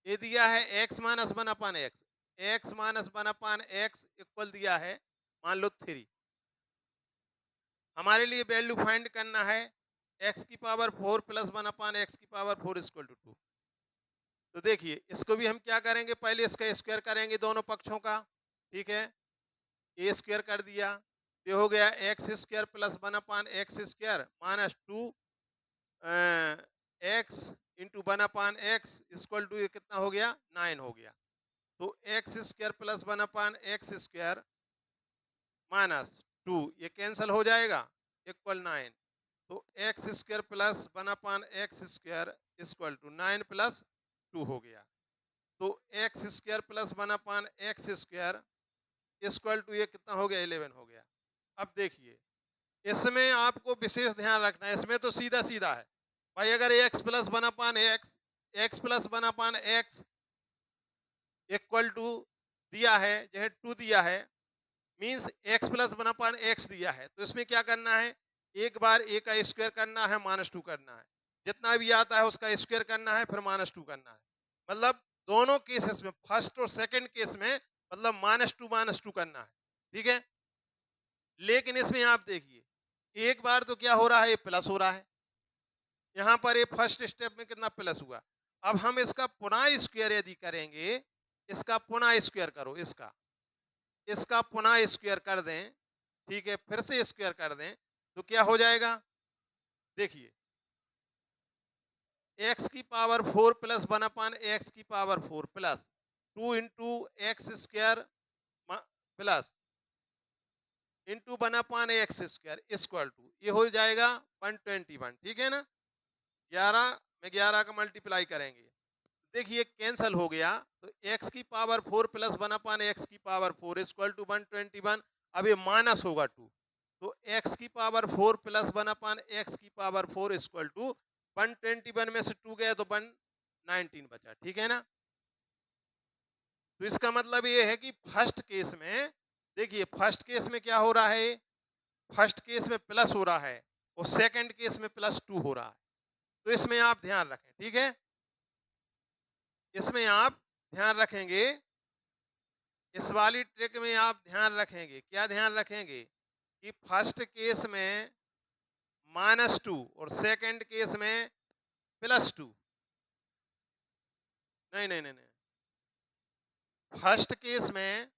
ये दिया है x - 1/x, x - 1/x equal दिया है मान लो 3। हमारे लिए वैल्यू फाइंड करना है x की पावर 4 प्लस 1/x की पावर 4 = 2। तो देखिए इसको भी हम क्या करेंगे, पहले इसका स्क्वायर करेंगे दोनों पक्षों का, ठीक है। ए स्क्वायर कर दिया, ये हो गया x² plus 1/x² -2 x into 1/x = ये कितना हो गया, 9 हो गया। तो x² प्लस 1/x² -2 ये कैंसिल हो जाएगा, इक्वल 9। तो x² प्लस 1/x² = 9 + 2 हो गया। तो x² प्लस 1/x² ये कितना हो गया, 11 हो गया। अब देखिए इसमें आपको विशेष ध्यान रखना है, इसमें तो सीधा सीधा है भाई, अगर x plus 1/x, x plus 1/x equal to दिया है, जो 2 दिया है, मीन्स x प्लस 1/x दिया है, तो इसमें क्या करना है, एक बार a का स्क्वायर करना है, -2 करना है, जितना भी आता है उसका स्क्वायर करना है, फिर -2 करना है। मतलब दोनों केसेस में, फर्स्ट और सेकंड केस में, मतलब -2 करना है, ठीक है। लेकिन इसमें आप देखिए एक बार तो क्या हो रहा है, ये प्लस हो रहा है, यहाँ पर ये फर्स्ट स्टेप में कितना प्लस हुआ। अब हम इसका पुनः स्क्वायर यदि करेंगे, इसका पुनः स्क्वायर करो, इसका पुनः स्क्वायर कर दें, ठीक है, फिर से स्क्वायर कर दें तो क्या हो जाएगा, देखिए x की पावर 4 प्लस 1/x की power 4 plus 2 into x square plus into 1/x² equal to ये हो जाएगा 121, ठीक है ना। 11 में 11 का मल्टीप्लाई करेंगे, देखिए कैंसल हो गया, तो x की पावर 4 प्लस 1/x की पावर 4 इक्वल टू 121। अब ये माइनस होगा 2, तो x की पावर 4 प्लस 1/x की पावर 4 इक्वल टू 121 में से 2 गया तो 119 बचा, ठीक है ना। तो इसका मतलब ये है कि फर्स्ट केस में, देखिए फर्स्ट केस में क्या हो रहा है, फर्स्ट केस में प्लस हो रहा है और सेकंड केस में +2 हो रहा है। तो इसमें आप ध्यान रखें, ठीक है, इसमें आप ध्यान रखेंगे, इस वाली ट्रिक में आप ध्यान रखेंगे, क्या ध्यान रखेंगे कि फर्स्ट केस में -2 और सेकंड केस में +2। नहीं नहीं नहीं नहीं, फर्स्ट केस में,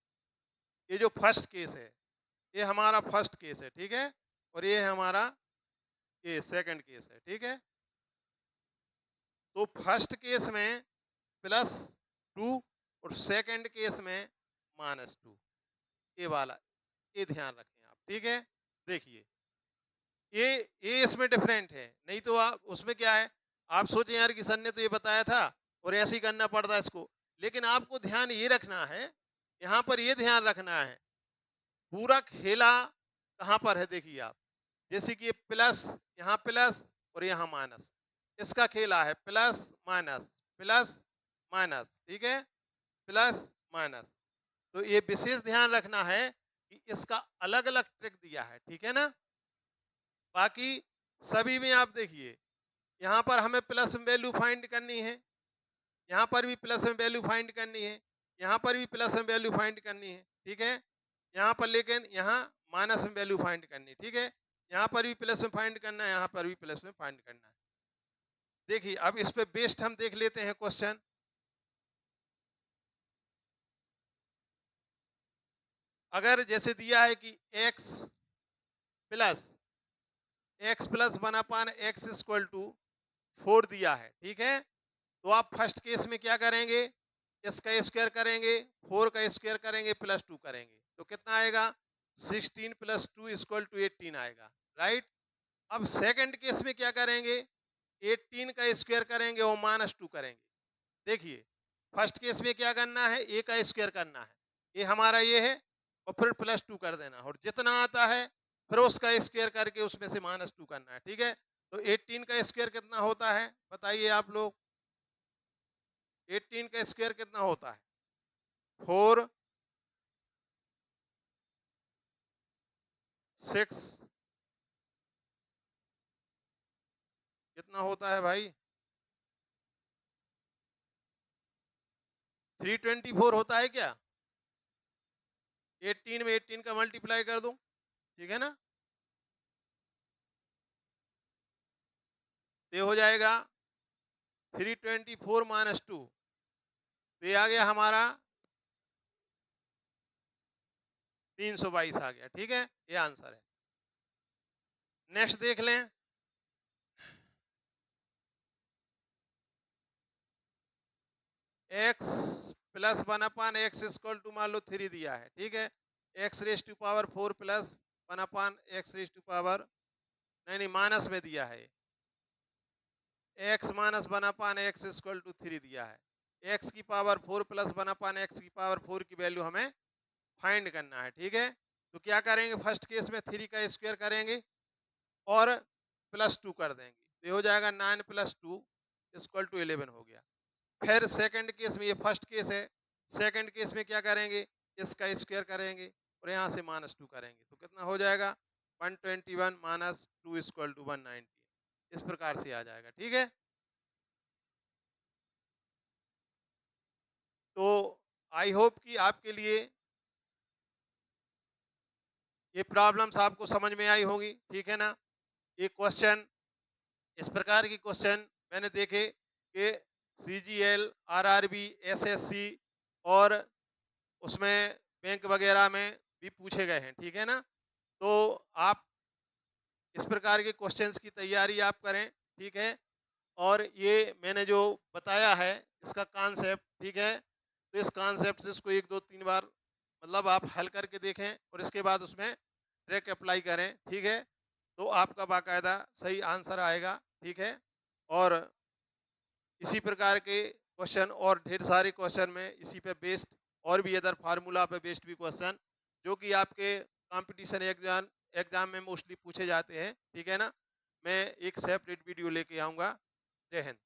ये जो फर्स्ट केस है, ये हमारा फर्स्ट केस है, ठीक है, और ये हमारा ये सेकंड केस है, ठीक है। तो फर्स्ट केस में +2 और सेकंड केस में -2, ये वाला, ये ध्यान रखें आप, ठीक है। देखिए, ये इसमें डिफरेंट है, नहीं तो आप उसमें क्या है, आप सोचें यार कि सर ने तो ये बताया था और ऐसे ही करना पड़ता है इसको, लेकिन आपको ध्यान ये रखना है, यहाँ पर ये ध्यान रखना है, पूरा खेला कहाँ पर है, देखिए आप, जैसे कि ये प्लस, यहाँ प्लस और यहाँ माइनस, इसका खेला है प्लस माइनस, प्लस माइनस, ठीक है, प्लस माइनस। तो ये विशेष ध्यान रखना है कि इसका अलग अलग ट्रिक दिया है, ठीक है ना। बाकी सभी में आप देखिए, यहाँ पर हमें प्लस में वैल्यू फाइंड करनी है, यहाँ पर भी प्लस में वैल्यू फाइंड करनी है, यहाँ पर भी प्लस में वैल्यू फाइंड करनी है, ठीक है। यहाँ पर लेकिन यहाँ माइनस में वैल्यू फाइंड करनी है, ठीक है। यहाँ पर भी प्लस में फाइंड करना है, यहाँ पर भी प्लस में फाइंड करना है। देखिए अब इस पे बेस्ड हम देख लेते हैं क्वेश्चन। अगर जैसे दिया है कि प्लस एक्स प्लस 1/x = 4 दिया है, ठीक है, तो आप फर्स्ट केस में क्या करेंगे, इसका स्क्वायर करेंगे, 4 का स्क्वायर करेंगे, +2 करेंगे, तो कितना आएगा, 16 + 2 = 18 आएगा, राइट। अब सेकंड केस में क्या करेंगे, 18 का स्क्वायर करेंगे और -2 करेंगे। देखिए फर्स्ट केस में क्या करना है, ए का स्क्वायर करना है, ये हमारा ये है, और फिर +2 कर देना, और जितना आता है फिर उसका स्क्वायर करके उसमें से -2 करना है, ठीक है। तो 18 का स्क्वायर कितना होता है, बताइए आप लोग, 18 का स्क्वायर कितना होता है, 4 6 कितना होता है भाई, 324 होता है क्या, 18 में 18 का मल्टीप्लाई कर दूं, ठीक है ना, ये हो जाएगा 324 -2, तो ये आ गया हमारा 322 आ गया, ठीक है, ये आंसर है। नेक्स्ट देख लें, x + 1/x = मान लो 3 दिया है, ठीक है, x⁴ प्लस 1/x⁴ नहीं नहीं माइनस में दिया है, x - 1/x = 3 दिया है, x⁴ प्लस 1/x⁴ की वैल्यू हमें फाइंड करना है, ठीक है। तो क्या करेंगे, फर्स्ट केस में 3 का स्क्वायर करेंगे और +2 कर देंगे, तो ये हो जाएगा 9 + 2 = 11 हो गया। फिर सेकंड केस में, ये फर्स्ट केस है, सेकंड केस में क्या करेंगे, इसका स्क्वायर करेंगे और यहाँ से -2 करेंगे, तो कितना हो जाएगा, 121 - 2 = 119, इस प्रकार से आ जाएगा, ठीक है। तो आई होप कि आपके लिए ये प्रॉब्लम्स आपको समझ में आई होंगी, ठीक है ना। ये क्वेश्चन, इस प्रकार की क्वेश्चन मैंने देखे कि सीजीएल, आरआरबी, एसएससी और उसमें बैंक वगैरह में भी पूछे गए हैं, ठीक है ना। तो आप इस प्रकार के क्वेश्चंस की तैयारी आप करें, ठीक है। और ये मैंने जो बताया है इसका कॉन्सेप्ट, ठीक है, तो इस कॉन्सेप्ट से इसको 1 2 3 बार मतलब आप हल करके देखें और इसके बाद उसमें ट्रिक अप्लाई करें, ठीक है, तो आपका बाकायदा सही आंसर आएगा, ठीक है। और इसी प्रकार के क्वेश्चन और ढेर सारे क्वेश्चन में इसी पे बेस्ड और भी अदर फार्मूला पे बेस्ड भी क्वेश्चन जो कि आपके कंपटीशन एग्जाम एग्जाम में मोस्टली पूछे जाते हैं, ठीक है ना। मैं एक सेपरेट वीडियो लेके आऊँगा। जय हिंद।